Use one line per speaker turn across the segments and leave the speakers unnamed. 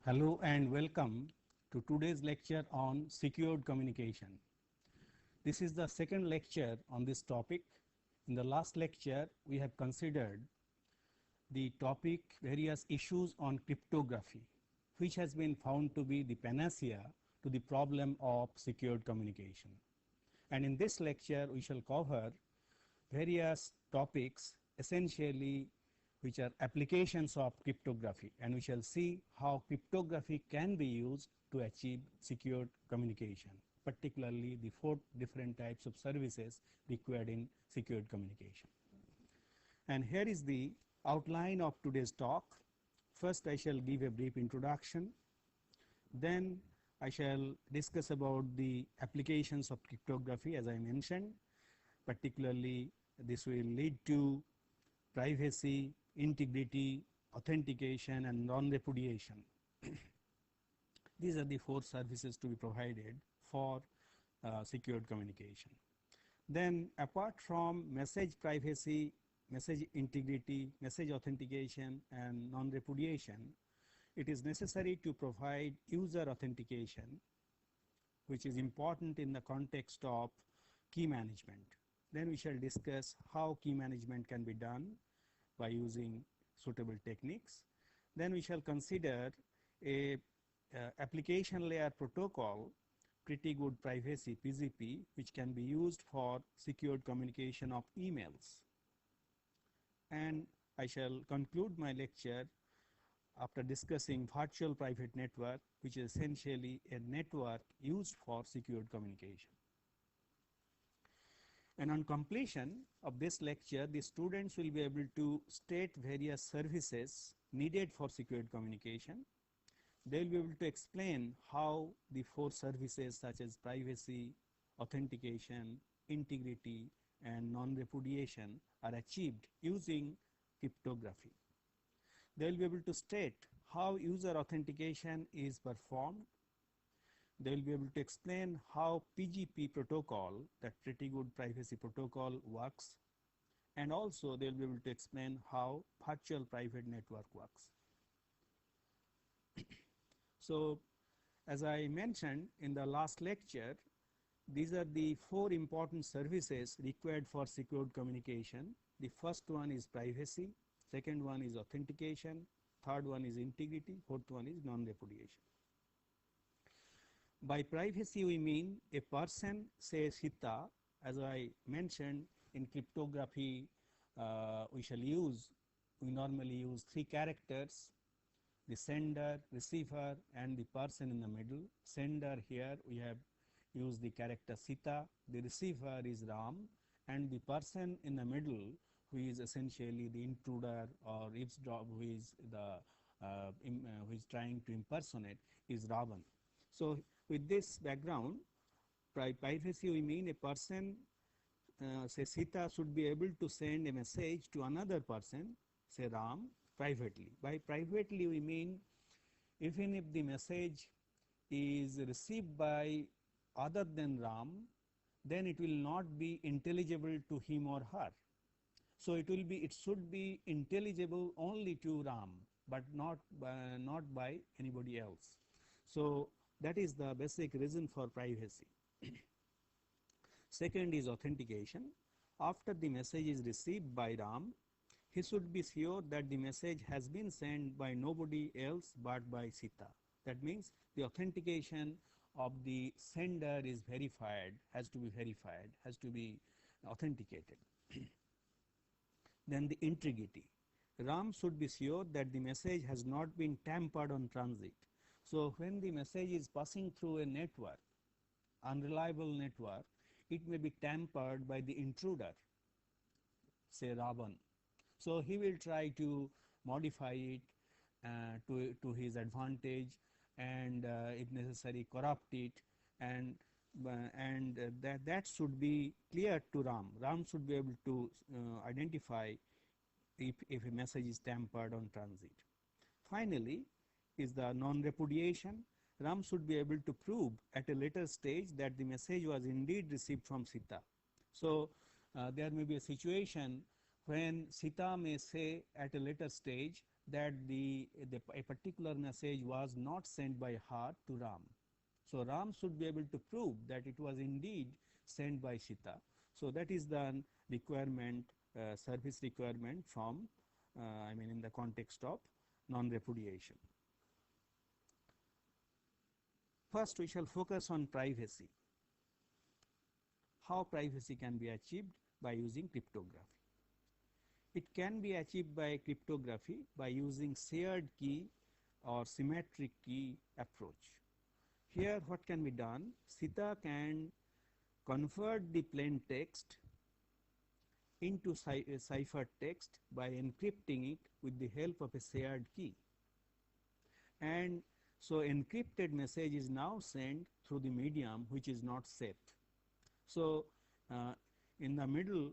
Hello and welcome to today's lecture on secured communication. This is the second lecture on this topic. In the last lecture, we have considered the topic various issues on cryptography, which has been found to be the panacea to the problem of secured communication. And in this lecture, we shall cover various topics essentially which are applications of cryptography, and we shall see how cryptography can be used to achieve secured communication, particularly the 4 different types of services required in secured communication. And here is the outline of today's talk. First, I shall give a brief introduction. Then I shall discuss about the applications of cryptography, as I mentioned. Particularly, this will lead to privacy, integrity, authentication, and non-repudiation. These are the 4 services to be provided for secured communication. Then, apart from message privacy, message integrity, message authentication, and non-repudiation, it is necessary to provide user authentication, which is important in the context of key management. Then we shall discuss how key management can be done by using suitable techniques. Then we shall consider a application layer protocol, pretty good privacy PGP, which can be used for secured communication of emails. And I shall conclude my lecture after discussing virtual private network, which is essentially a network used for secured communication. And on completion of this lecture, the students will be able to state various services needed for secured communication. They will be able to explain how the 4 services such as privacy, authentication, integrity, and non-repudiation are achieved using cryptography. They will be able to state how user authentication is performed. They will be able to explain how PGP protocol, that pretty good privacy protocol, works, and also they will be able to explain how virtual private network works. So, as I mentioned in the last lecture, these are the 4 important services required for secured communication. The first one is privacy, second one is authentication, third one is integrity, fourth one is non-repudiation. By privacy, we mean a person, say Sita, as I mentioned in cryptography, we normally use 3 characters, the sender, receiver, and the person in the middle. Sender, here we have used the character Sita, the receiver is Ram, and the person in the middle, who is essentially the intruder or eavesdrop, who is trying to impersonate, is Ravan. So, with this background, by privacy we mean a person, say Sita, should be able to send a message to another person, say Ram, privately. By privately we mean even if the message is received by other than Ram, then it will not be intelligible to him or her. So it should be intelligible only to Ram, but not by anybody else. So that is the basic reason for privacy. Second is authentication. After the message is received by Ram, he should be sure that the message has been sent by nobody else but by Sita. That means the authentication of the sender is verified, has to be authenticated. Then the integrity. Ram should be sure that the message has not been tampered on transit. So when the message is passing through a network, unreliable network, it may be tampered by the intruder, say Ravan. So he will try to modify it to his advantage, and if necessary corrupt it, and that should be clear to Ram. Ram should be able to identify if a message is tampered on transit. Finally is the non-repudiation. Ram should be able to prove at a later stage that the message was indeed received from Sita. So there may be a situation when Sita may say at a later stage that a particular message was not sent by her to Ram. So Ram should be able to prove that it was indeed sent by Sita. So that is the requirement, service requirement from, I mean, in the context of non-repudiation. First, we shall focus on privacy. How privacy can be achieved by using cryptography. It can be achieved by cryptography by using shared key or symmetric key approach. Here what can be done? Sita can convert the plain text into cipher text by encrypting it with the help of a shared key. And so encrypted message is now sent through the medium which is not safe. So in the middle,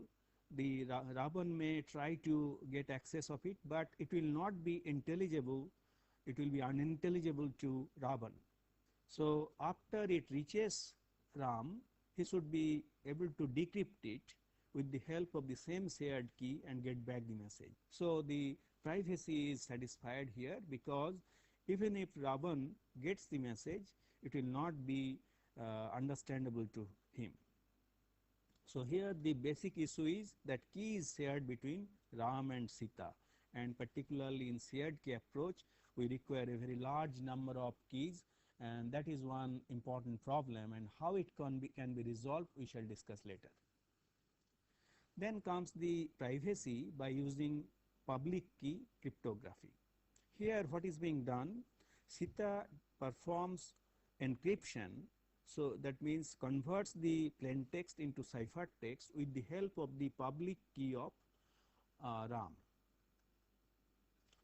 the Ravan may try to get access of it, but it will not be intelligible, it will be unintelligible to Ravan. So after it reaches Ram, he should be able to decrypt it with the help of the same shared key and get back the message. So the privacy is satisfied here, because even if Ravan gets the message, it will not be understandable to him. So here the basic issue is that key is shared between Ram and Sita, and particularly in shared key approach we require a very large number of keys, and that is one important problem, and how it can be resolved we shall discuss later. Then comes the privacy by using public key cryptography. Here what is being done? Sita performs encryption, so that means converts the plain text into cipher text with the help of the public key of Ram.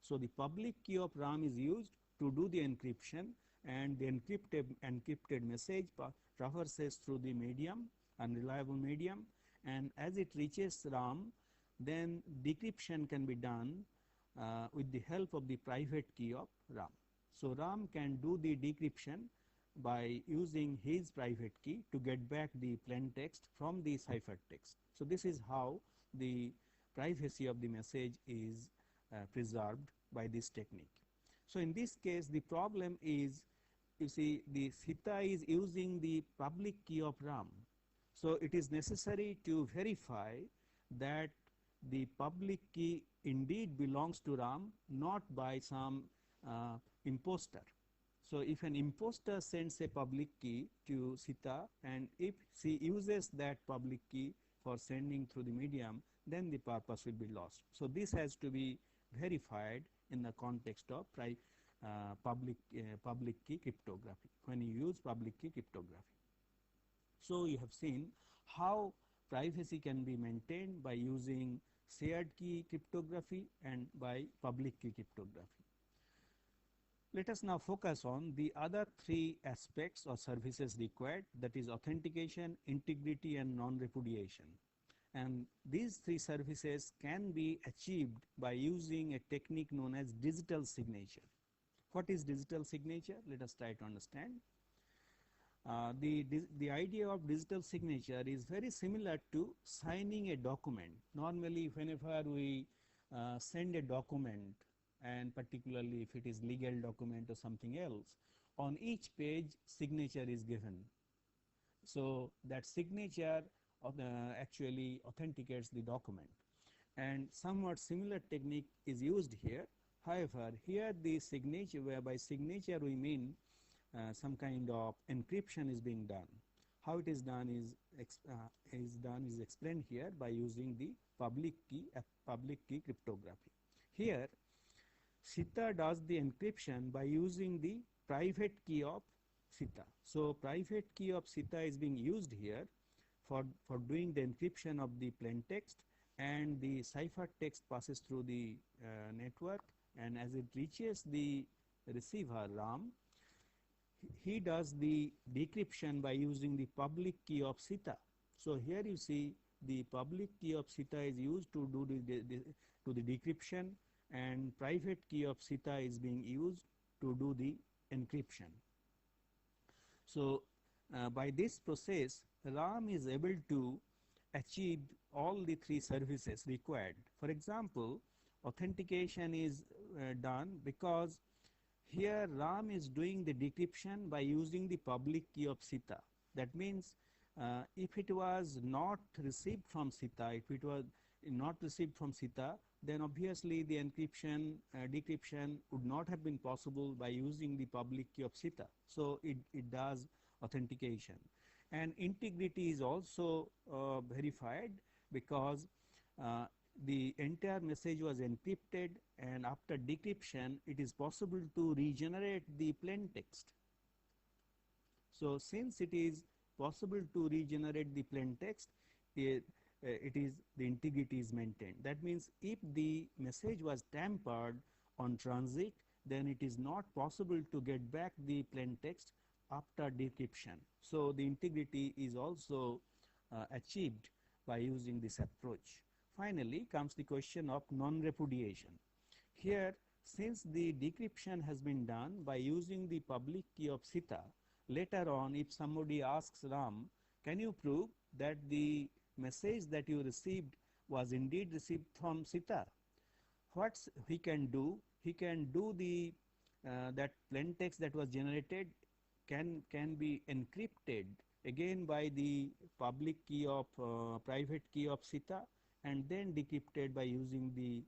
So the public key of Ram is used to do the encryption, and the encrypted message traverses through the medium, unreliable medium, and as it reaches Ram, then decryption can be done with the help of the private key of Ram. So Ram can do the decryption by using his private key to get back the plain text from the cipher text. So this is how the privacy of the message is preserved by this technique. So in this case the problem is, you see, the Sita is using the public key of Ram. So it is necessary to verify that the public key indeed belongs to Ram, not by some imposter. So if an imposter sends a public key to Sita, and if she uses that public key for sending through the medium, then the purpose will be lost. So this has to be verified in the context of public key cryptography, when you use public key cryptography. So you have seen how privacy can be maintained by using shared key cryptography and by public key cryptography. Let us now focus on the other three aspects or services required, that is authentication, integrity and non-repudiation. And these three services can be achieved by using a technique known as digital signature. What is digital signature? Let us try to understand. The idea of digital signature is very similar to signing a document. Normally whenever we send a document, and particularly if it is legal document or something else, on each page signature is given. So that signature actually authenticates the document, and somewhat similar technique is used here. However, here the signature, whereby signature we mean some kind of encryption is being done. How it is done is explained here by using the public key cryptography. Here Sita does the encryption by using the private key of Sita. So private key of Sita is being used here for doing the encryption of the plain text, and the cipher text passes through the network, and as it reaches the receiver Ram, he does the decryption by using the public key of Sita. So here you see the public key of Sita is used to do the decryption, and private key of Sita is being used to do the encryption. So by this process Ram is able to achieve all the three services required. For example, authentication is done because here RAM is doing the decryption by using the public key of CITA. That means if it was not received from CITA, if it was not received from CITA, then obviously the encryption, decryption would not have been possible by using the public key of CITA. So it does authentication. And integrity is also verified because the entire message was encrypted, and after decryption it is possible to regenerate the plain text. So since it is possible to regenerate the plain text, it is the integrity is maintained. That means if the message was tampered on transit, then it is not possible to get back the plain text after decryption. So the integrity is also achieved by using this approach. Finally comes the question of non-repudiation. Here, since the decryption has been done by using the public key of CITA, later on if somebody asks RAM, can you prove that the message that you received was indeed received from CITA? What he can do? He can do the that plain text that was generated can be encrypted again by the public key of private key of CITA, and then decrypted by using the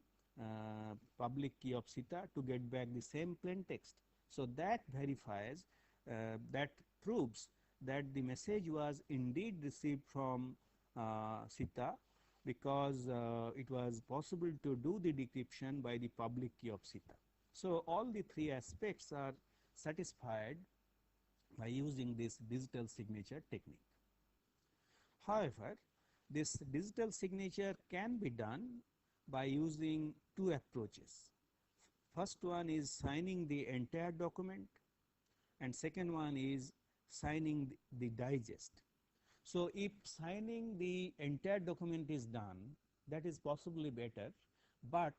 public key of CITA to get back the same plain text. So that verifies, that proves that the message was indeed received from CITA, because it was possible to do the decryption by the public key of CITA. So all the three aspects are satisfied by using this digital signature technique. However, this digital signature can be done by using two approaches. First one is signing the entire document, and second one is signing the digest. So if signing the entire document is done, that is possibly better, but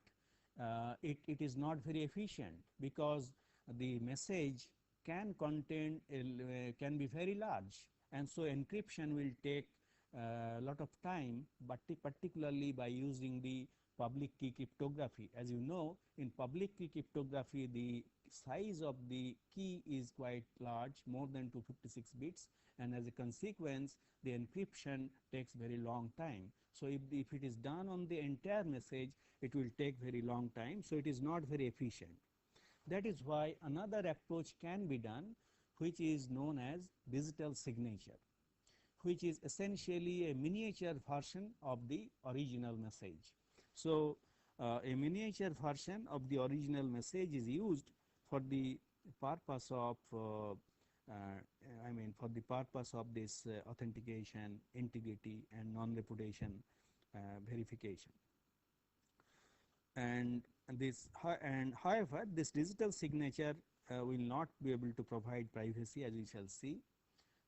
it is not very efficient, because the message can contain can be very large, and so encryption will take a lot of time, but particularly by using the public key cryptography. As you know, in public key cryptography, the size of the key is quite large, more than 256 bits, and as a consequence the encryption takes very long time. So if it is done on the entire message, it will take very long time, so it is not very efficient. That is why another approach can be done, which is known as digital signature, which is essentially a miniature version of the original message. So a miniature version of the original message is used for the purpose of for the purpose of this authentication, integrity, and non-repudiation verification. And however, this digital signature will not be able to provide privacy, as we shall see.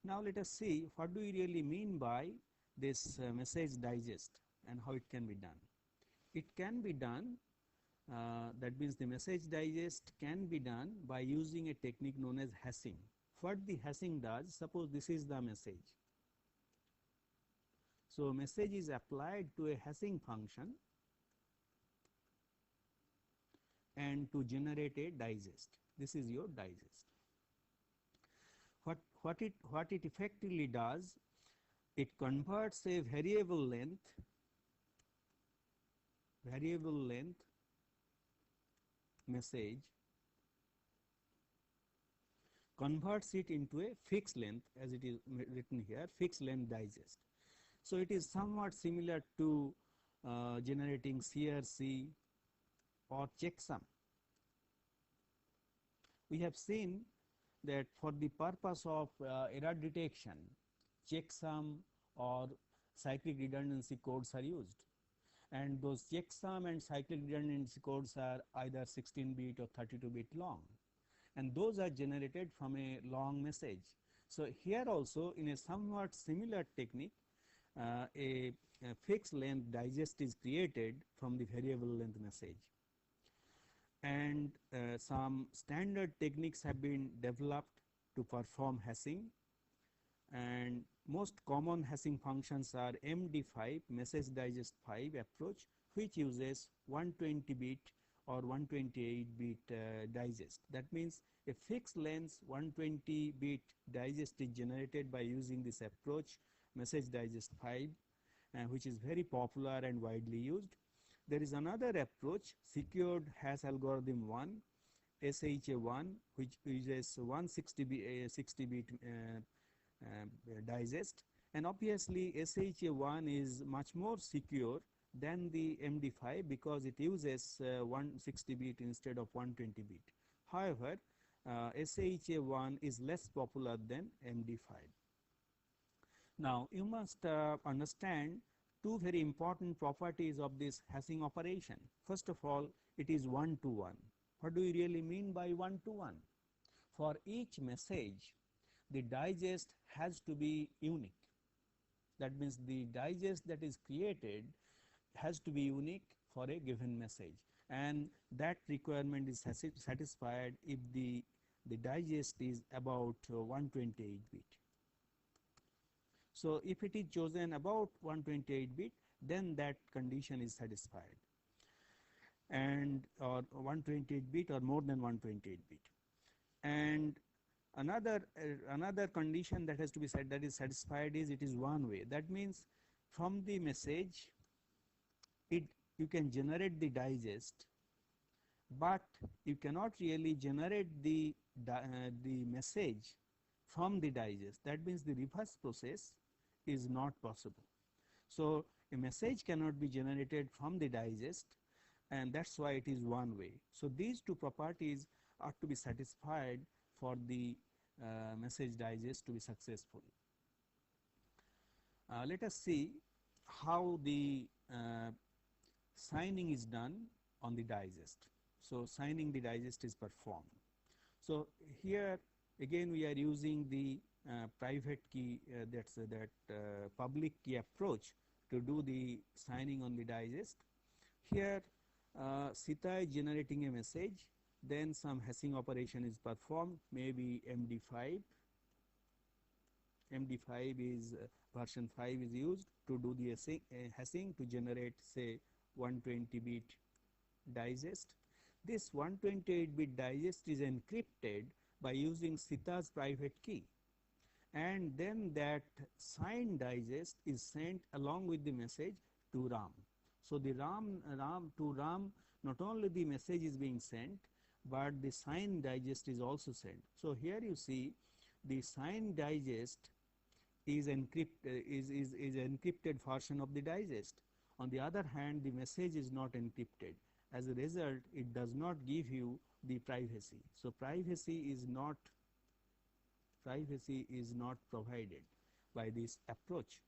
Now let us see what do we really mean by this message digest and how it can be done. It can be done, that means the message digest can be done by using a technique known as hashing. What the hashing does, suppose this is the message. So message is applied to a hashing function and to generate a digest. This is your digest. What it effectively does, it converts a variable length message, converts it into a fixed length, as it is written here, fixed length digest. So it is somewhat similar to generating CRC or checksum. We have seen that for the purpose of error detection, checksum or cyclic redundancy codes are used, and those checksum and cyclic redundancy codes are either 16-bit or 32-bit long, and those are generated from a long message. So here also, in a somewhat similar technique, a fixed length digest is created from the variable length message, and some standard techniques have been developed to perform hashing, and most common hashing functions are MD5, message digest 5 approach, which uses 120-bit or 128-bit digest. That means a fixed length 120-bit digest is generated by using this approach, message digest 5, which is very popular and widely used. There is another approach, secured hash algorithm 1, SHA1, which uses 160-bit digest, and obviously SHA1 is much more secure than the MD5 because it uses 160-bit instead of 120-bit. However, SHA1 is less popular than MD5. Now, you must understand two very important properties of this hashing operation. First of all, it is one-to-one. What do we really mean by one-to-one? For each message, the digest has to be unique. That means the digest that is created has to be unique for a given message, and that requirement is satisfied if the digest is about 128-bit. So if it is chosen about 128-bit, then that condition is satisfied, and or 128-bit or more than 128-bit. And another condition that has to be said that is satisfied is it is one way. That means from the message you can generate the digest, but you cannot really generate the message from the digest. That means the reverse process is not possible. So a message cannot be generated from the digest, and that's why it is one way. So these two properties are to be satisfied for the message digest to be successful. Let us see how the signing is done on the digest. So signing the digest is performed. So here again we are using the private key, that public key approach to do the signing on the digest. Here Sita is generating a message, then some hashing operation is performed, maybe MD5. MD5 is version 5 is used to do the hashing to generate, say, 120-bit digest. This 128-bit digest is encrypted by using Sita's private key, and then that signed digest is sent along with the message to RAM. So the RAM not only the message is being sent, but the signed digest is also sent. So here you see the signed digest is encrypted version of the digest. On the other hand, the message is not encrypted. As a result, it does not give you the privacy. So privacy is not provided by this approach.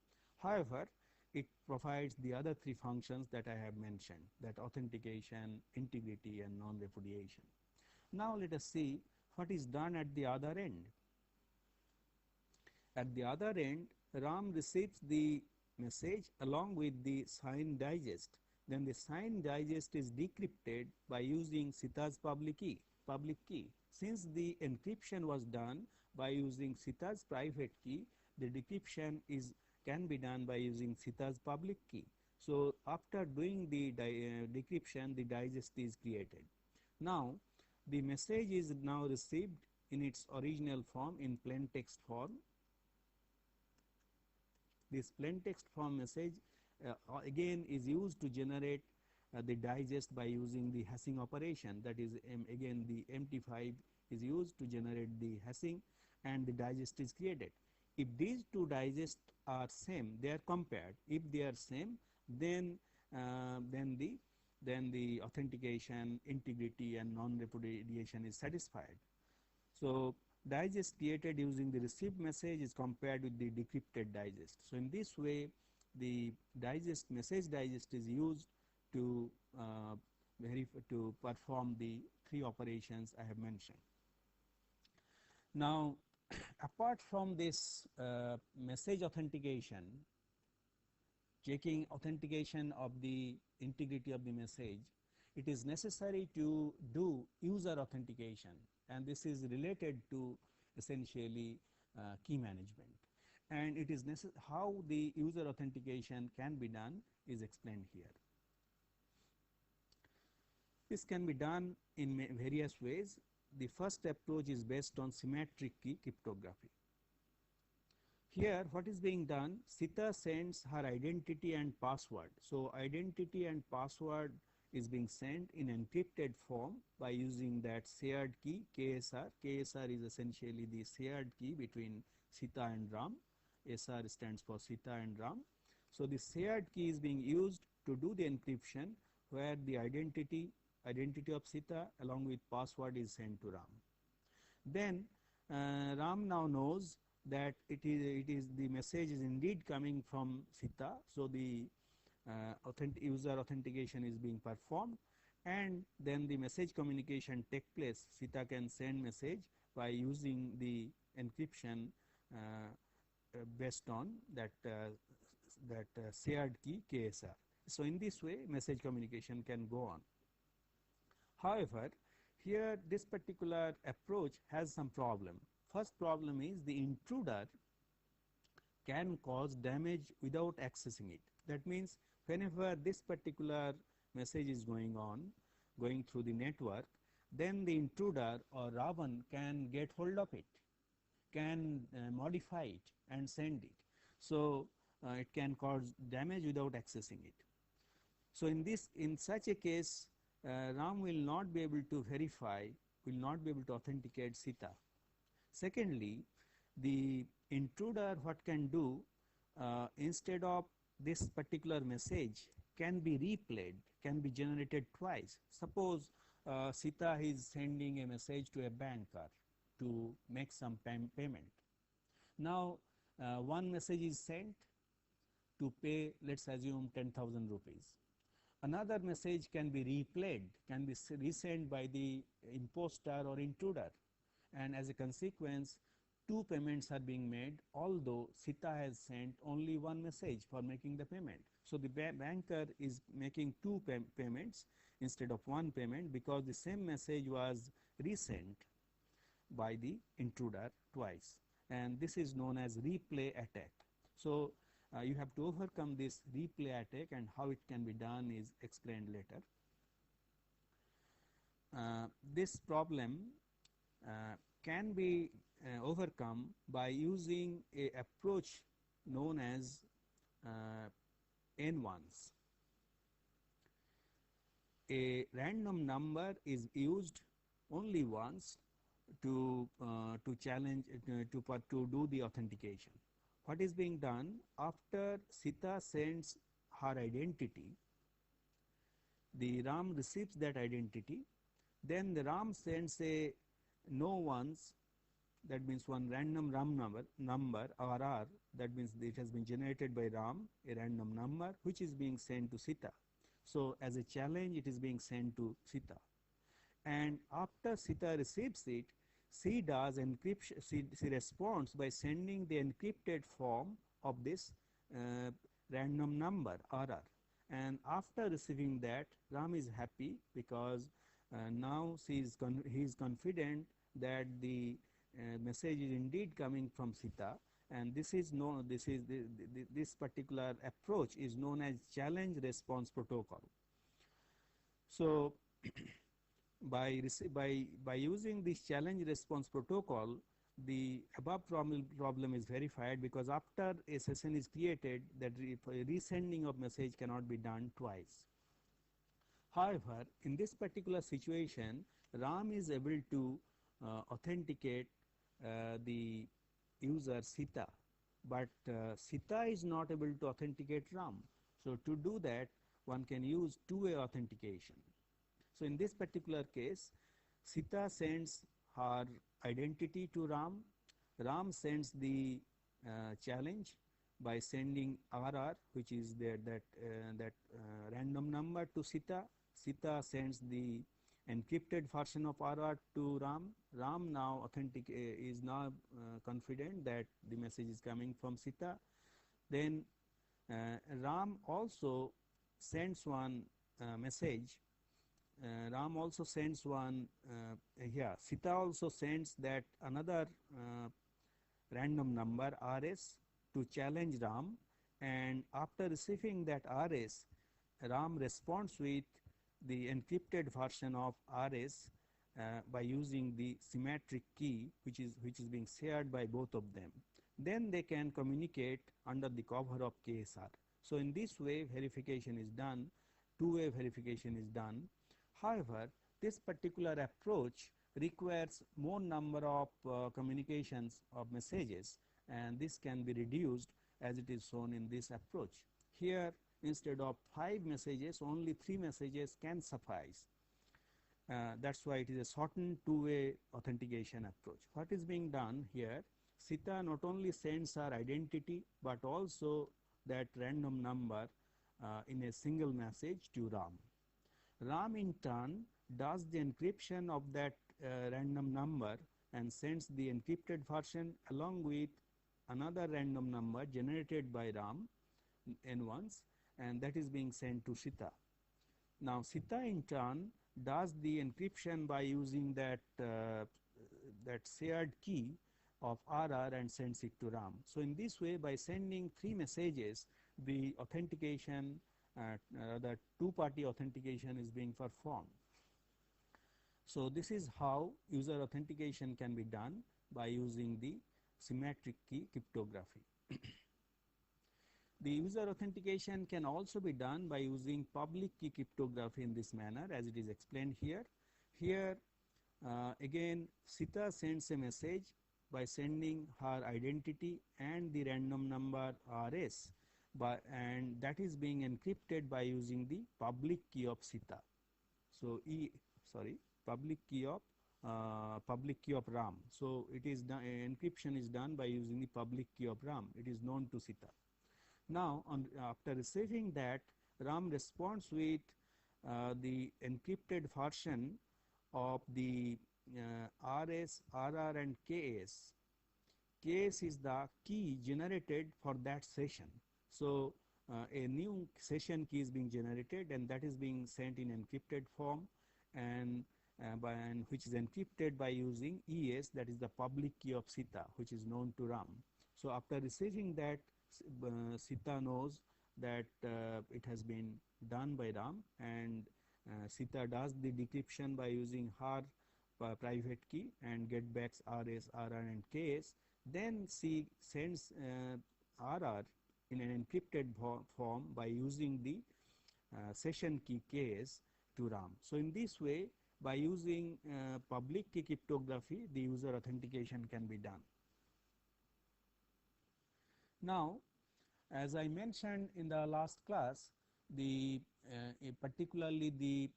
However, it provides the other three functions that I have mentioned, that authentication, integrity, and non-repudiation. Now let us see what is done at the other end. At the other end, RAM receives the message along with the signed digest. Then the signed digest is decrypted by using Sita's public key. Since the encryption was done by using Sita's private key, the decryption can be done by using Sita's public key. So after doing the decryption, the digest is created. Now the message is now received in its original form, in plain text form. This plain text form message again is used to generate the digest by using the hashing operation. That is, again the MD5 is used to generate the hashing, and the digest is created. If these two digests are same, they are compared. If they are same, then the authentication, integrity, and non-repudiation is satisfied. So digest created using the received message is compared with the decrypted digest. So in this way, the message digest is used to perform the three operations I have mentioned. Now, apart from this message authentication, checking authentication of the integrity of the message, it is necessary to do user authentication, and this is related to essentially key management. And it is how the user authentication can be done is explained here. This can be done in various ways. The first approach is based on symmetric key cryptography. Here what is being done, Sita sends her identity and password. So identity and password is being sent in encrypted form by using that shared key KSR. KSR is essentially the shared key between Sita and Ram. SR stands for Sita and Ram. So the shared key is being used to do the encryption, where the identity of Sita along with password is sent to Ram. Then Ram now knows that it is the message is indeed coming from Sita. So the user authentication is being performed, and then the message communication take place. Sita can send message by using the encryption based on that shared key KSR. So in this way message communication can go on. However, here this particular approach has some problem. First problem is the intruder can cause damage without accessing it. That means whenever this particular message is going through the network, then the intruder or Ravan can get hold of it, can modify it and send it. So it can cause damage without accessing it. So in such a case, Ram will not be able to verify, will not be able to authenticate Sita. Secondly, the intruder what can do, instead of this particular message can be replayed, can be generated twice. Suppose Sita is sending a message to a banker to make some payment. Now one message is sent to pay, let's assume 10,000 rupees. Another message can be replayed, can be resent by the imposter or intruder, and as a consequence two payments are being made, although Sita has sent only one message for making the payment. So the banker is making two payments instead of one payment, because the same message was resent by the intruder twice, and this is known as replay attack. So you have to overcome this replay attack, and how it can be done is explained later. This problem can be overcome by using a approach known as N-ones. A random number is used only once to challenge to do the authentication. What is being done, after Sita sends her identity, the Ram receives that identity, then the Ram sends a no ones, that means one random Ram number RR, that means it has been generated by Ram, a random number which is being sent to Sita. So as a challenge it is being sent to Sita, and after Sita receives it, she does encryption. She responds by sending the encrypted form of this random number RR, and after receiving that, Ram is happy because now he is confident that the message is indeed coming from Sita, and this particular approach is known as challenge response protocol. So by using this challenge response protocol, the above problem is verified, because after a session is created, that resending of message cannot be done twice. However, in this particular situation, Ram is able to authenticate the user Sita, but Sita is not able to authenticate Ram. So to do that, one can use two-way authentication. So in this particular case, Sita sends her identity to Ram. Ram sends the challenge by sending RR, which is that random number, to Sita. Sita sends the encrypted version of RR to Ram. Ram now is now confident that the message is coming from Sita. Then Ram also sends one message. Ram also sends one here. Sita also sends that another random number RS to challenge Ram, and after receiving that RS, Ram responds with
the encrypted version of RS by using the symmetric key which is being shared by both of them. Then they can communicate under the cover of KSR. So in this way verification is done, two-way verification is done. However, this particular approach requires more number of communications of messages, and this can be reduced as it is shown in this approach. Here, instead of 5 messages, only 3 messages can suffice. That's why it is a shortened two-way authentication approach. What is being done here? Sita not only sends her identity but also that random number in a single message to RAM. RAM in turn does the encryption of that random number and sends the encrypted version along with another random number generated by RAM N1s, and that is being sent to Sita. Now Sita in turn does the encryption by using that shared key of RR and sends it to RAM. So in this way, by sending 3 messages, the authentication, the two-party authentication is being performed. So this is how user authentication can be done by using the symmetric key cryptography. The user authentication can also be done by using public key cryptography in this manner as it is explained here. Here again Sita sends a message by sending her identity and the random number RS, and that is being encrypted by using the public key of Sita. So public key of RAM. So it is done, encryption is done by using the public key of RAM. It is known to Sita. Now after receiving that, RAM responds with the encrypted version of the RS, RR and KS. KS is the key generated for that session. So a new session key is being generated and that is being sent in encrypted form and which is encrypted by using ES, that is the public key of Sita, which is known to RAM. So after receiving that, Sita knows that it has been done by RAM, and Sita does the decryption by using her private key and get back RS, RR and KS. Then she sends RR in an encrypted form by using the session key KS to RAM. So in this way, by using public key cryptography, the user authentication can be done. Now, as I mentioned in the last class, the particularly the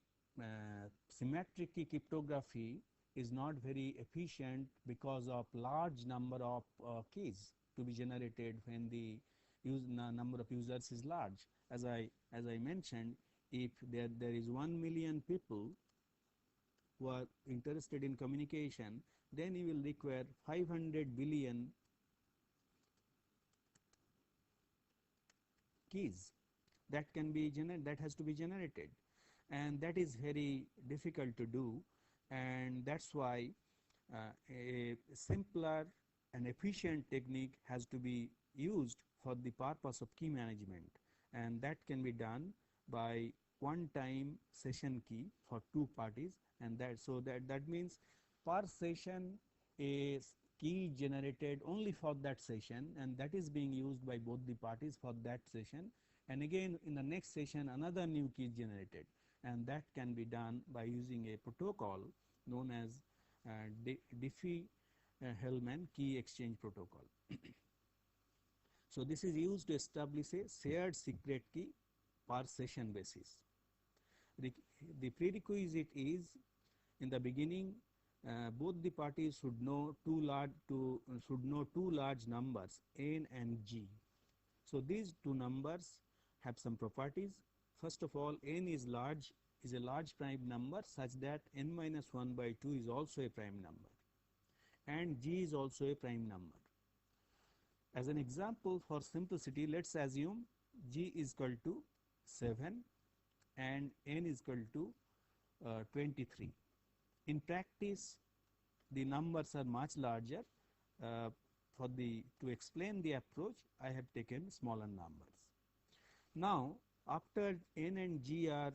symmetric key cryptography is not very efficient because of large number of keys to be generated when the number of users is large. As I mentioned, if there is 1 million people who are interested in communication, then you will require 500 billion keys that has to be generated, and that is very difficult to do, and that's why a simpler and efficient technique has to be used for the purpose of key management, and that can be done by one-time session key for 2 parties, and that means per session a key generated only for that session, and that is being used by both the parties for that session, and again in the next session another new key is generated, and that can be done by using a protocol known as Diffie-Hellman key exchange protocol. So this is used to establish a shared secret key per session basis. The prerequisite is, in the beginning, both the parties should know two large numbers n and g. So these two numbers have some properties. First of all, n is a large prime number such that n minus 1 by 2 is also a prime number, and g is also a prime number. As an example, for simplicity, let's assume g is equal to 7 and n is equal to 23. In practice, the numbers are much larger. To explain the approach, I have taken smaller numbers. Now, after n and g are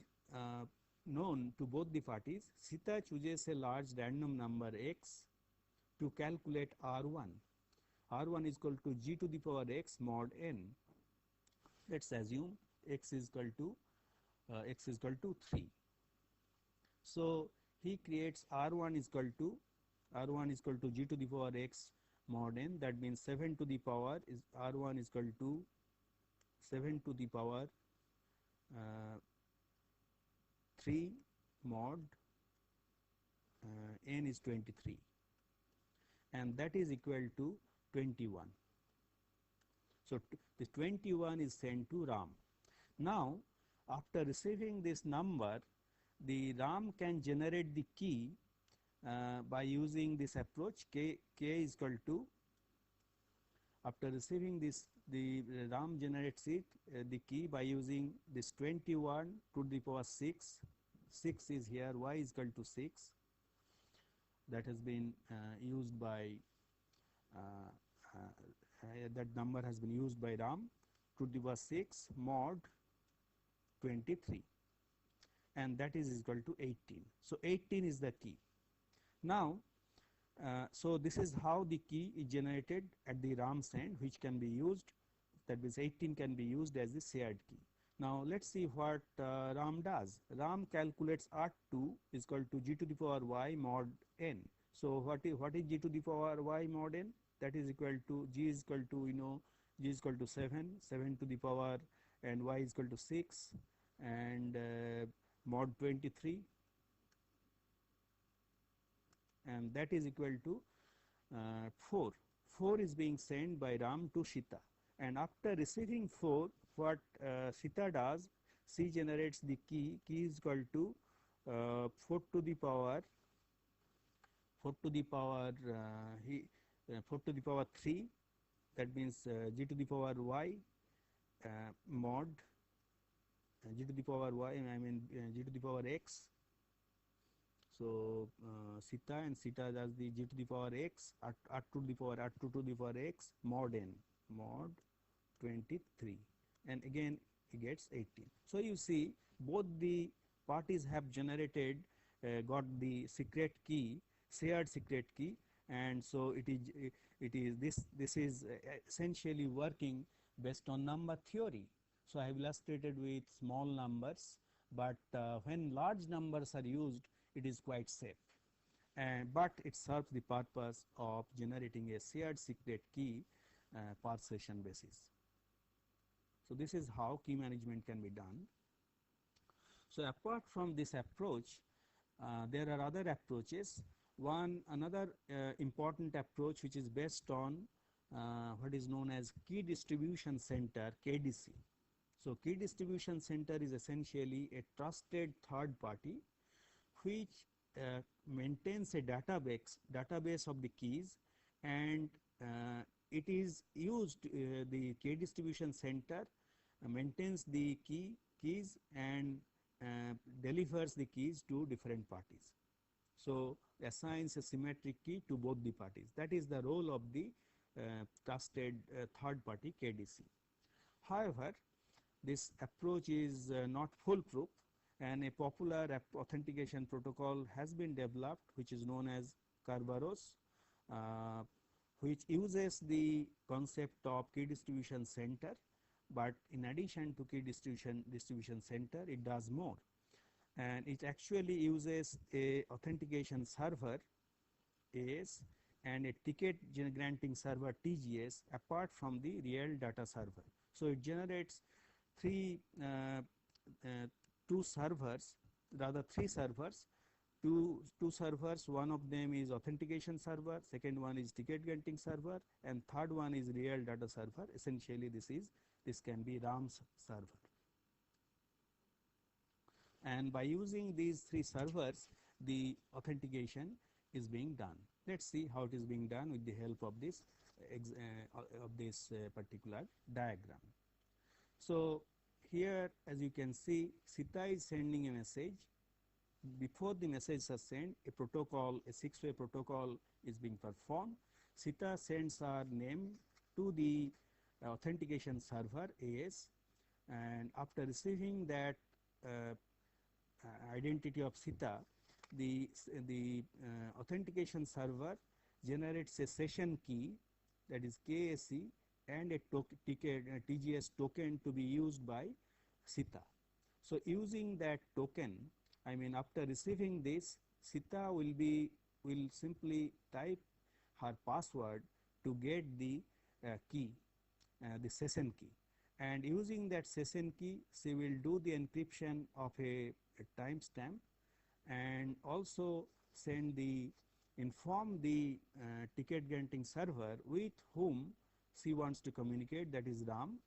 known to both the parties, Sita chooses a large random number x to calculate R1. R1 is equal to g to the power x mod n. Let's assume x is equal to 3. So he creates R1 is equal to g to the power x mod n. That means 7 to the power is R1 is equal to 7 to the power 3 mod n is 23, and that is equal to 21. So this 21 is sent to RAM. Now after receiving this number, the RAM can generate the key by using this approach. K is equal to, after receiving this, the RAM generates it the key by using this 21 to the power 6. 6 is here, y is equal to 6. That has been used by that number has been used by RAM to the power 6 mod 23, and that is equal to 18. So 18 is the key. Now so this is how the key is generated at the RAM's end, which can be used, that means 18 can be used as the shared key. Now let's see what RAM does. RAM calculates R2 is equal to g to the power y mod n. So what is g to the power y mod n? That is equal to, g is equal to, g is equal to 7 to the power, and y is equal to 6, and mod 23, and that is equal to 4. 4 is being sent by RAM to Sita, and after receiving 4, what Sita does, she generates the key. Key is equal to 4 to the power 3. That means g to the power y mod g to the power y, g to the power x. So Sita and Sita does the g to the power x, r2 to the power x mod n mod 23, and again he gets 18. So you see both the parties have generated got the secret key, shared secret key, and so this is essentially working based on number theory. So I have illustrated with small numbers, but when large numbers are used, it is quite safe, but it serves the purpose of generating a shared secret key per session basis. So this is how key management can be done. So apart from this approach, there are other approaches. Another important approach, which is based on what is known as key distribution center, KDC. So key distribution center is essentially a trusted third party which maintains a database of the keys, and it is used, the key distribution center maintains the keys and delivers the keys to different parties. So assigns a symmetric key to both the parties. That is the role of the trusted third party KDC. However, this approach is not foolproof, and a popular authentication protocol has been developed, which is known as Kerberos, which uses the concept of key distribution center, but in addition to key distribution center, it does more, and it actually uses a authentication server AS and a ticket granting server TGS apart from the real data server. So it generates three servers, two servers. One of them is authentication server, second one is ticket granting server, and third one is real data server. Essentially this can be RAM's server. And by using these three servers, the authentication is being done. Let's see how it is being done with the help of this particular diagram. So here, as you can see, Sita is sending a message. Before the message is sent, a six-way protocol is being performed. Sita sends her name to the authentication server AS, and after receiving that identity of Sita, the authentication server generates a session key, that is KSE, and a TGS token to be used by Sita. So using that token, I mean after receiving this, Sita will simply type her password to get the key, the session key, and using that session key she will do the encryption of a timestamp, and also inform the ticket granting server with whom she wants to communicate, that is RAM,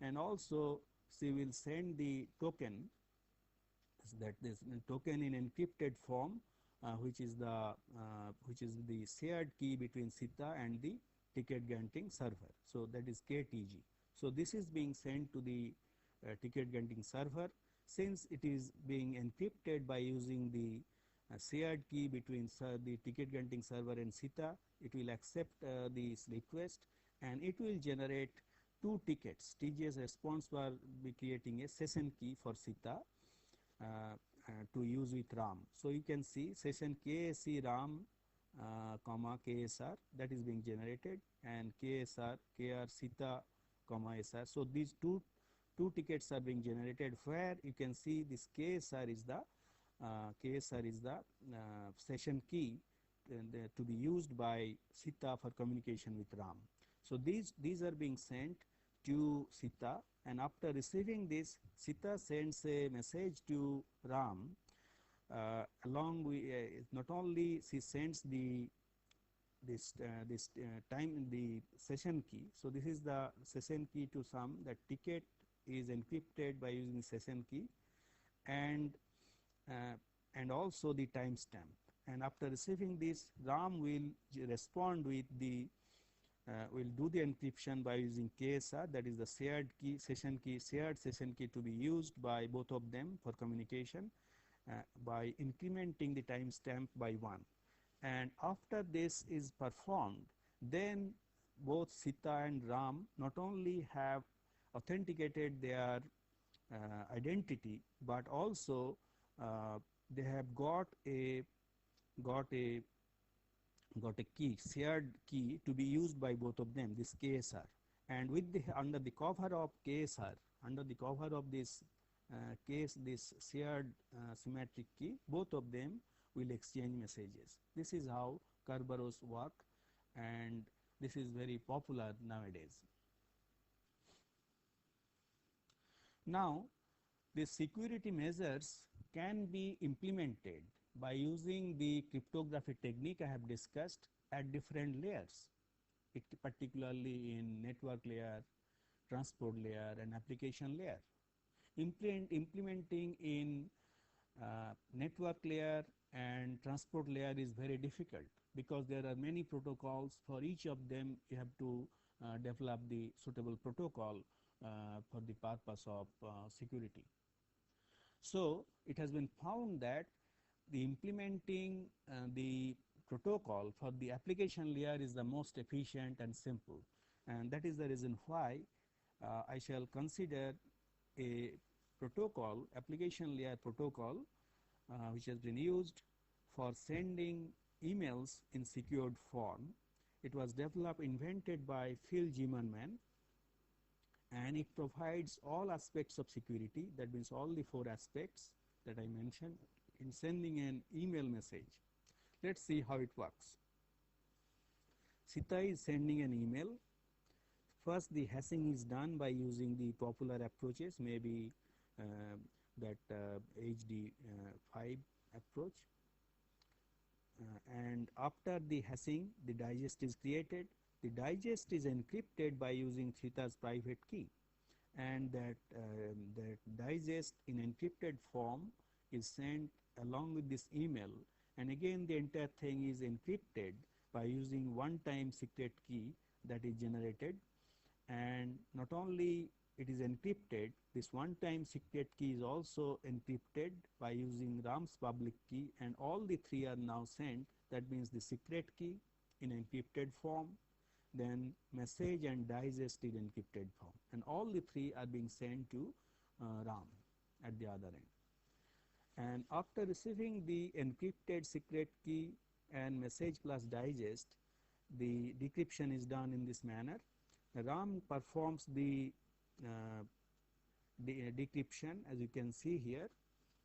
and also she will send the token, that this token in encrypted form, which is the shared key between Sita and the ticket granting server. So that is KTG. So this is being sent to the ticket granting server. Since it is being encrypted by using the shared key between the ticket granting server and Sita, it will accept this request and it will generate 2 tickets. TGS response will be creating a session key for Sita to use with RAM. So you can see session KSE RAM comma KSR, that is being generated, and KSR KR Sita comma SR. So these two tickets are being generated, where you can see this KSR is the session key to be used by Sita for communication with RAM. So these are being sent to Sita, and after receiving this, Sita sends a message to RAM along with not only she sends the session key. So this is the session key to SUM. That ticket is encrypted by using session key, and also the timestamp. And after receiving this, RAM will respond with the will do the encryption by using KSR, that is the shared session key to be used by both of them for communication by incrementing the timestamp by 1. And after this is performed, then both Sita and RAM not only have authenticated their identity, but also they have got a key, shared key to be used by both of them, this KSR. And with under the cover of KSR, under the cover of this this shared symmetric key, both of them will exchange messages. This is how Kerberos work, and this is very popular nowadays. Now, the security measures can be implemented by using the cryptography technique I have discussed at different layers, particularly in network layer, transport layer, and application layer. Implementing in network layer and transport layer is very difficult, because there are many protocols. For each of them you have to develop the suitable protocol for the purpose of security. So it has been found that the implementing the protocol for the application layer is the most efficient and simple, and that is the reason why I shall consider a protocol, application layer protocol, which has been used for sending emails in secured form. It was invented by Phil Zimmermann, and it provides all aspects of security, that means all the 4 aspects that I mentioned in sending an email message. Let's see how it works. Sita is sending an email. First, the hashing is done by using the popular approaches, maybe that HD5 approach. And after the hashing, the digest is created. The digest is encrypted by using Sita's private key, and that digest in encrypted form is sent along with this email, and again the entire thing is encrypted by using one-time secret key that is generated. And not only it is encrypted, this one-time secret key is also encrypted by using RAM's public key, and all the 3 are now sent. That means the secret key in encrypted form, then message and digest in encrypted form, and all the 3 are being sent to RAM at the other end. And after receiving the encrypted secret key and message plus digest, the decryption is done in this manner. RAM performs the decryption. As you can see here,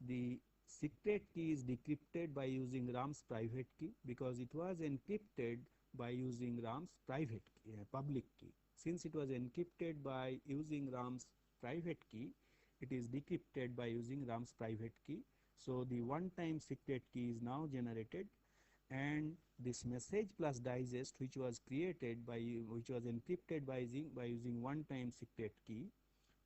the secret key is decrypted by using RAM's private key because it was encrypted by using RAM's private key, public key. Since it was encrypted by using RAM's private key, it is decrypted by using RAM's private key. So the one-time secret key is now generated, and this message plus digest, which was created by which was encrypted by using one-time secret key.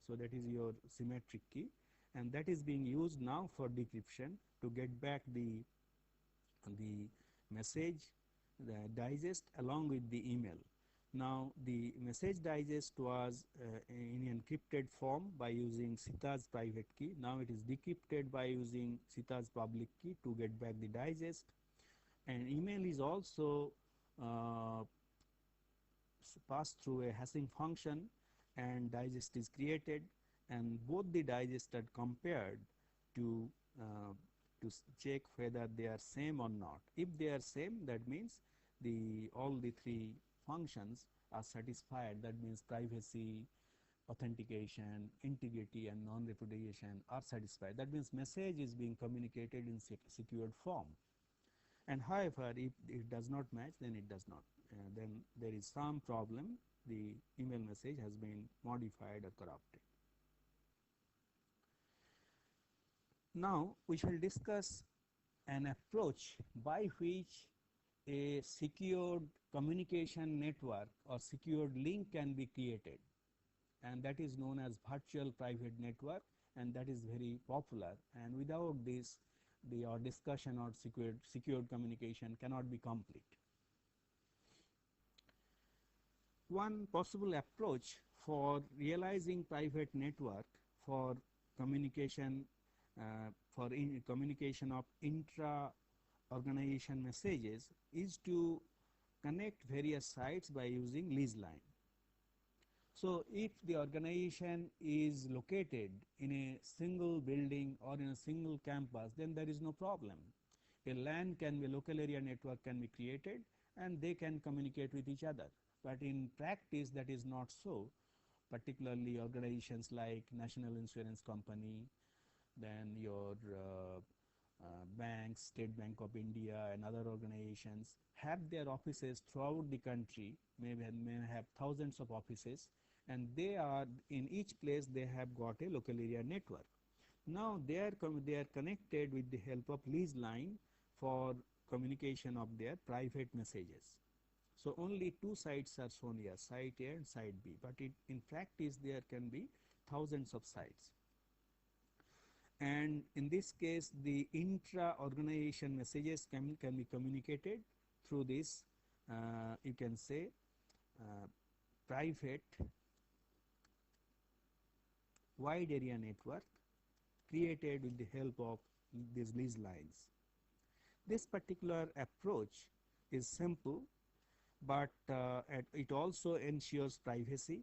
So that is your symmetric key, and that is being used now for decryption to get back the message, the digest along with the email. Now the message digest was in encrypted form by using Sita's private key. Now it is decrypted by using Sita's public key to get back the digest, and email is also passed through a hashing function, and digest is created, and both the digest are compared to check whether they are same or not. If they are same, that means all the three functions are satisfied. That means privacy, authentication, integrity, and non-repudiation are satisfied. That means message is being communicated in secured form. And however, if it does not match, then it does not. Then there is some problem. The email message has been modified or corrupted. Now we shall discuss an approach by which a secured communication network or secured link can be created, and that is known as virtual private network, and that is very popular, and without this our discussion on secured communication cannot be complete. One possible approach for realizing private network for communication communication of intra-organization messages is to connect various sites by using lease line. So if the organization is located in a single building or in a single campus, then there is no problem. A LAN can be, local area network can be created, and they can communicate with each other. But in practice, that is not so, particularly organizations like National Insurance Company, then your banks, State Bank of India and other organizations have their offices throughout the country, may have thousands of offices, and they are in each place they have got a local area network. Now they are connected with the help of lease line for communication of their private messages. So only two sites are shown here, site A and site B, but in practice there can be thousands of sites. And in this case, the intra-organization messages can be communicated through this, you can say, private wide area network created with the help of these lease lines. This particular approach is simple, but it also ensures privacy.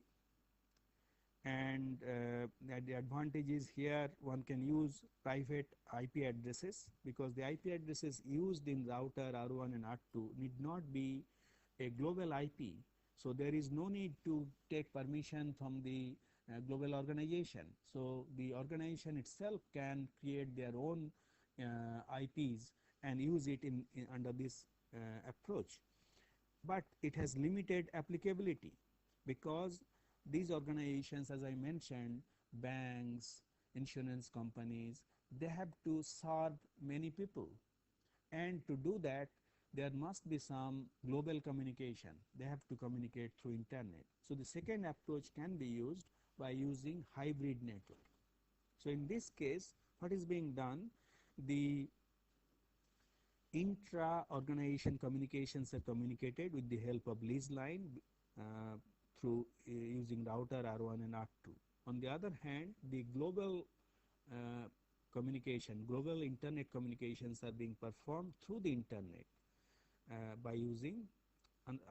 And the advantage is here one can use private IP addresses, because the IP addresses used in router R1 and R2 need not be a global IP. So there is no need to take permission from the global organization. So the organization itself can create their own IPs and use it under this approach. But it has limited applicability, because these organizations, as I mentioned, banks, insurance companies, they have to serve many people, and to do that there must be some global communication. They have to communicate through internet. So the second approach can be used by using hybrid network. So in this case, what is being done, the intra-organization communications are communicated with the help of lease line through using router R1 and R2. On the other hand, the global global internet communications are being performed through the internet by using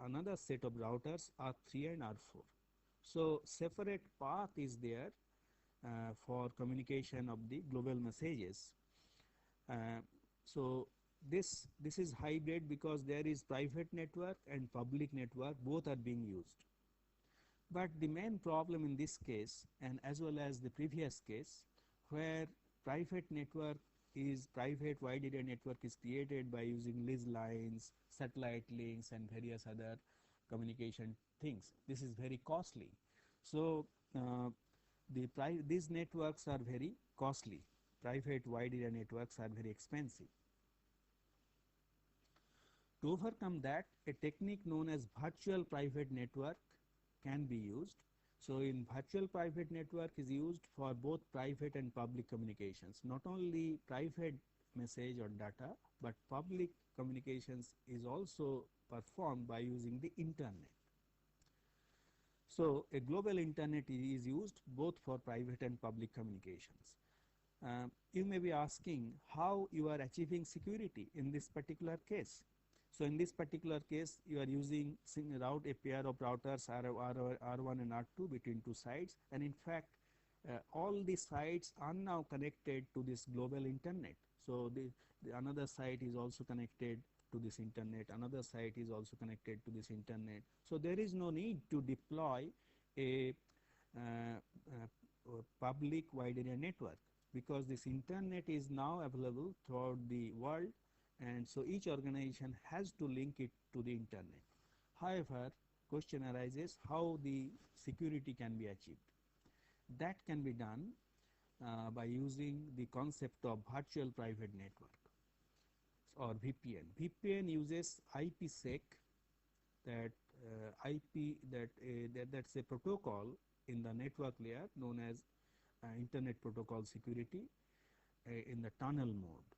another set of routers R3 and R4. So separate path is there for communication of the global messages. So this is hybrid because there is private network and public network, both are being used. But the main problem in this case, and as well as the previous case, where private network is private wide area network is created by using lease lines, satellite links, and various other communication things. This is very costly. So these networks are very costly. Private wide area networks are very expensive. To overcome that, a technique known as virtual private network can be used. So in virtual private network is used for both private and public communications. Not only private message or data, but public communications is also performed by using the internet. So a global internet is used both for private and public communications. You may be asking how you are achieving security in this particular case. So in this particular case, you are using route a pair of routers R1 and R2 between two sites, and in fact all the sites are now connected to this global internet. So the another site is also connected to this internet, another site is also connected to this internet. So there is no need to deploy a public wide area network, because this internet is now available throughout the world, and so each organization has to link it to the internet. However, question arises how the security can be achieved. That can be done by using the concept of virtual private network or VPN. VPN uses IPsec, that's a protocol in the network layer known as Internet Protocol Security in the tunnel mode,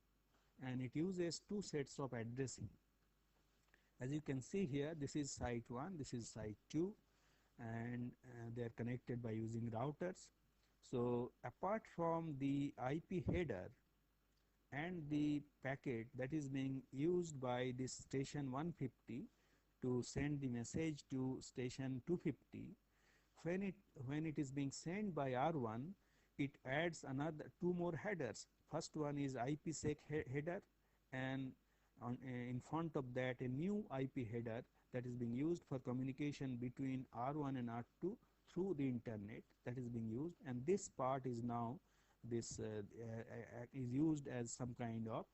and it uses two sets of addressing. As you can see here, this is site 1, this is site 2, and they are connected by using routers. So apart from the IP header and the packet that is being used by this station 150 to send the message to station 250, when it is being sent by R1, it adds another two more headers. First one is IPsec header, and in front of that a new IP header that is being used for communication between R1 and R2 through the internet, that is being used, and this part is now is used as some kind of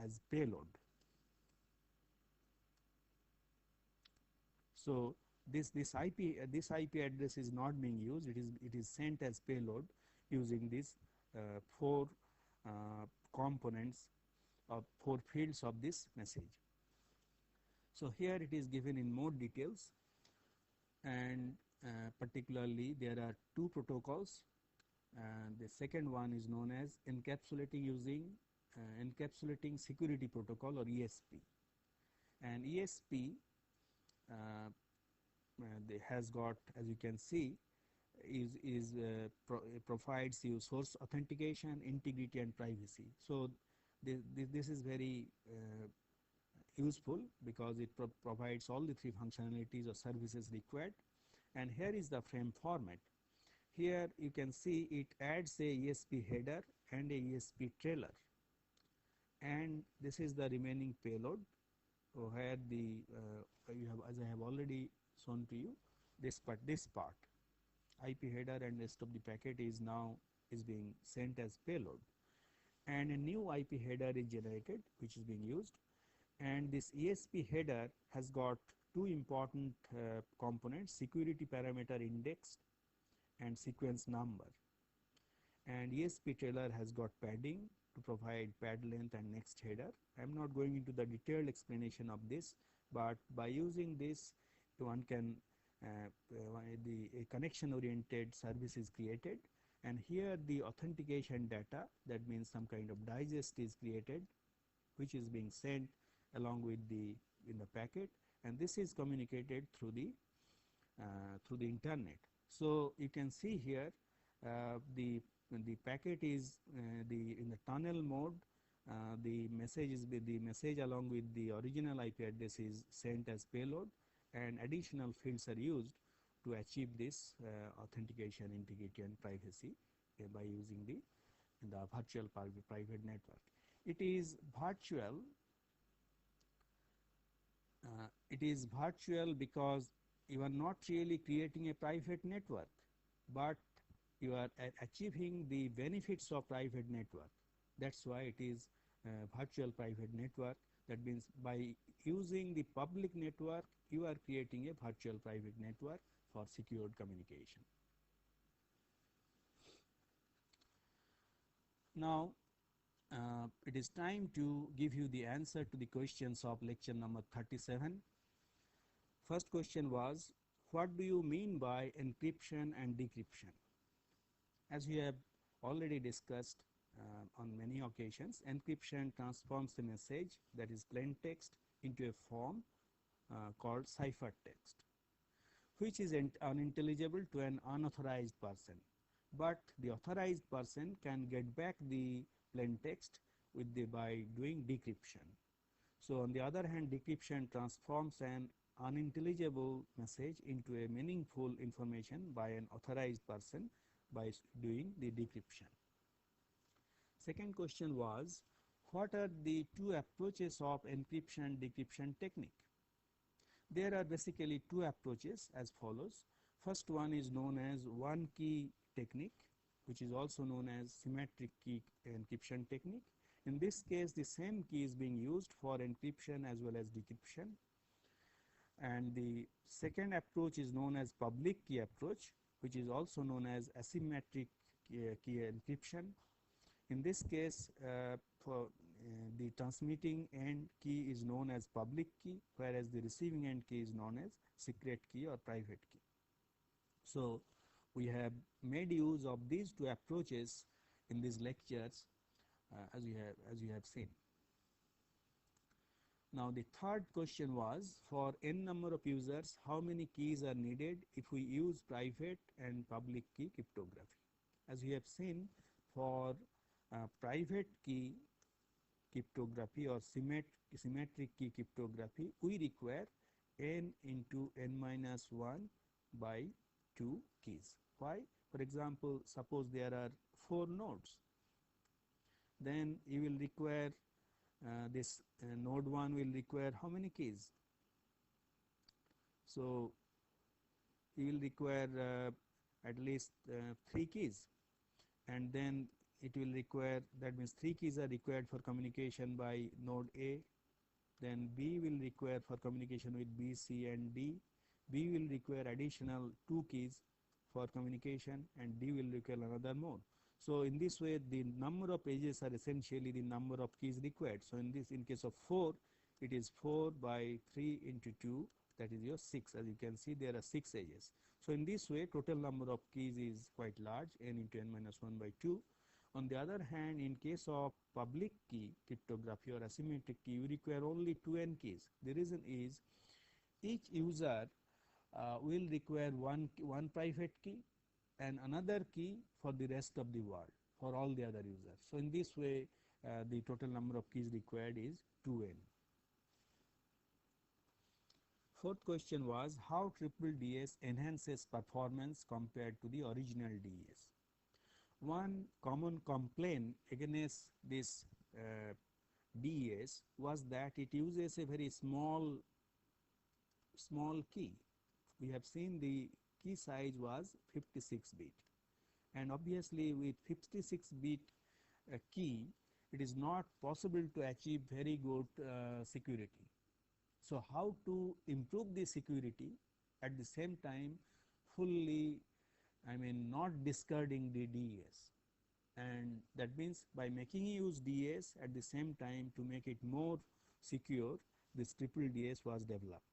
as payload. So this IP address is not being used. It is sent as payload using these four components of 4 fields of this message. So here it is given in more details, and particularly there are two protocols. The second one is known as encapsulating security protocol, or ESP. And ESP has got, as you can see, provides you source authentication, integrity, and privacy. So this is very useful because it provides all the 3 functionalities or services required. And here is the frame format. Here you can see it adds a ESP header and a ESP trailer, and this is the remaining payload where the you have, as I have already shown to you, this part IP header and rest of the packet is being sent as payload, and a new IP header is generated which is being used, and this ESP header has got two important components: security parameter index and sequence number, and ESP trailer has got padding to provide pad length and next header. I am not going into the detailed explanation of this, but by using this one can a connection oriented service is created, and here the authentication data, that means some kind of digest is created which is being sent along with the packet, and this is communicated through the internet. So you can see here the packet is in the tunnel mode. The message along with the original IP address is sent as payload, and additional fields are used to achieve this authentication, integrity, and privacy by using the the virtual private network. It is virtual. It is virtual because you are not really creating a private network, but you are achieving the benefits of private network. That's why it is virtual private network. That means by using the public network, you are creating a virtual private network for secured communication. Now, it is time to give you the answer to the questions of lecture number 37. First question was, what do you mean by encryption and decryption? As we have already discussed on many occasions, encryption transforms a message that is plain text into a form called ciphertext, which is unintelligible to an unauthorized person. But the authorized person can get back the plain text by doing decryption. So on the other hand, decryption transforms an unintelligible message into a meaningful information by an authorized person by doing the decryption. Second question was, what are the two approaches of encryption and decryption technique? There are basically two approaches as follows. First one is known as one key technique, which is also known as symmetric key encryption technique. In this case, the same key is being used for encryption as well as decryption. And the second approach is known as public key approach, which is also known as asymmetric key encryption. In this case, the transmitting end key is known as public key, whereas the receiving end key is known as secret key or private key. So we have made use of these two approaches in these lectures as you have seen. Now the third question was, for n number of users, how many keys are needed if we use private and public key cryptography? As we have seen, for private key cryptography or symmetric key cryptography, we require n into n minus 1 by 2 keys. Why? For example, suppose there are 4 nodes, then you will require this node 1 will require how many keys? So you will require at least 3 keys, and then it will require, that means 3 keys are required for communication by node A, then B will require for communication with B, C and D, B will require additional 2 keys for communication, and D will require another more. So in this way, the number of edges are essentially the number of keys required. So in case of 4, it is 4 by 3 into 2, that is your 6. As you can see, there are 6 edges. So in this way, total number of keys is quite large, n into n minus 1 by 2. On the other hand, in case of public key cryptography or asymmetric key, you require only 2n keys. The reason is each user will require one private key and another key for the rest of the world, for all the other users. So in this way, the total number of keys required is 2n. Fourth question was, how triple DS enhances performance compared to the original DES? One common complaint against this DES was that it uses a very small key. We have seen the key size was 56 bit, and obviously with 56 bit key, it is not possible to achieve very good security. So how to improve the security at the same time fully, not discarding the DES? And that means by making use DES at the same time to make it more secure, this triple DES was developed.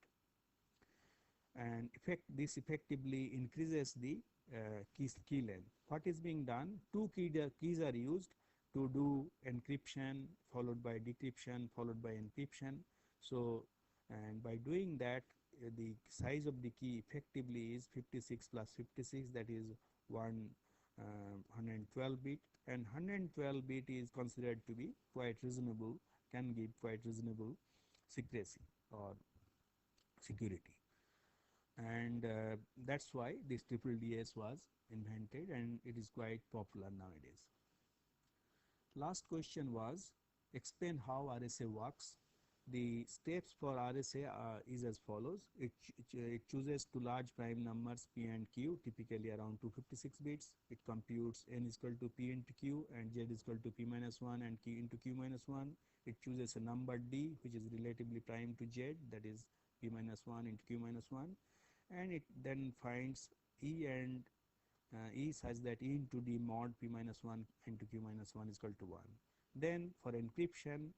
And this effectively increases the key length. What is being done? 2 keys are used to do encryption, followed by decryption, followed by encryption. So, and by doing that, the size of the key effectively is 56 plus 56, that is 112 bit, and 112 bit is considered to be quite reasonable, can give quite reasonable secrecy or security. And that's why this triple DS was invented, and it is quite popular nowadays. Last question was explain how RSA works. The steps for RSA is as follows. It chooses two large prime numbers P and Q, typically around 256 bits. It computes n is equal to P into Q and Z is equal to P minus 1 and Q into Q minus 1. It chooses a number D which is relatively prime to Z, that is P minus 1 into Q minus 1, and it then finds E and E such that E into D mod P minus 1 into Q minus 1 is equal to 1. Then for encryption,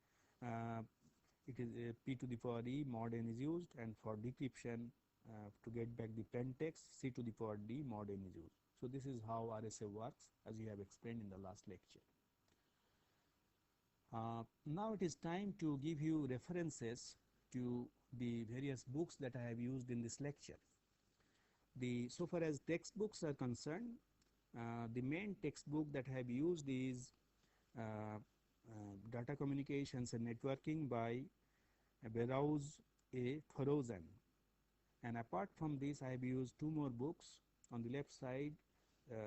it is P to the power E mod n is used, and for decryption, to get back the plain text, C to the power D mod n is used. So this is how RSA works, as we have explained in the last lecture. Now it is time to give you references to the various books that I have used in this lecture. So far as textbooks are concerned, the main textbook that I have used is Data Communications and Networking by Behrouz A. Ferouzan. And apart from this, I have used two more books. On the left side,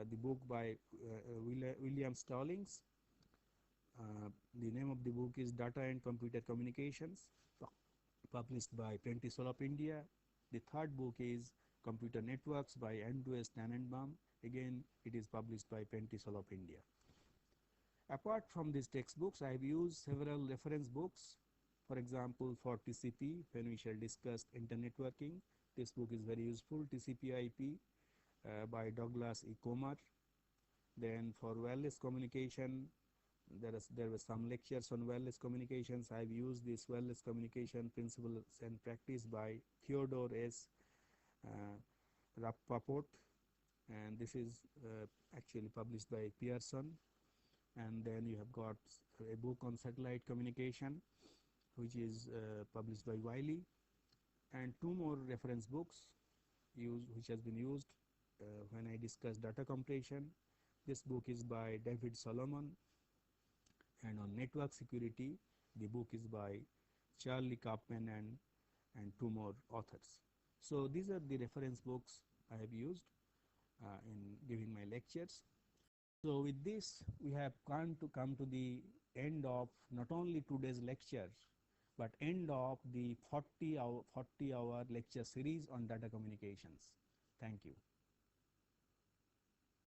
the book by William Stallings. The name of the book is Data and Computer Communications, published by Prentice Hall of India. The third book is Computer Networks by Andreas Tannenbaum. Again, it is published by Prentice Hall of India. Apart from these textbooks, I have used several reference books. For example, for TCP, when we shall discuss internetworking, this book is very useful, TCP/IP by Douglas E. Comer. Then for wireless communication, there were some lectures on wireless communications. I have used this wireless communication principles and practice by Theodore S. Rappaport, and this is actually published by Pearson. And then you have got a book on satellite communication, which is published by Wiley, and two more reference books which has been used when I discuss data compression. This book is by David Solomon, and on network security, the book is by Charlie Kaufman and two more authors. So these are the reference books I have used in giving my lectures. So with this, we have come to the end of not only today's lecture, but end of the 40-hour lecture series on data communications. Thank you.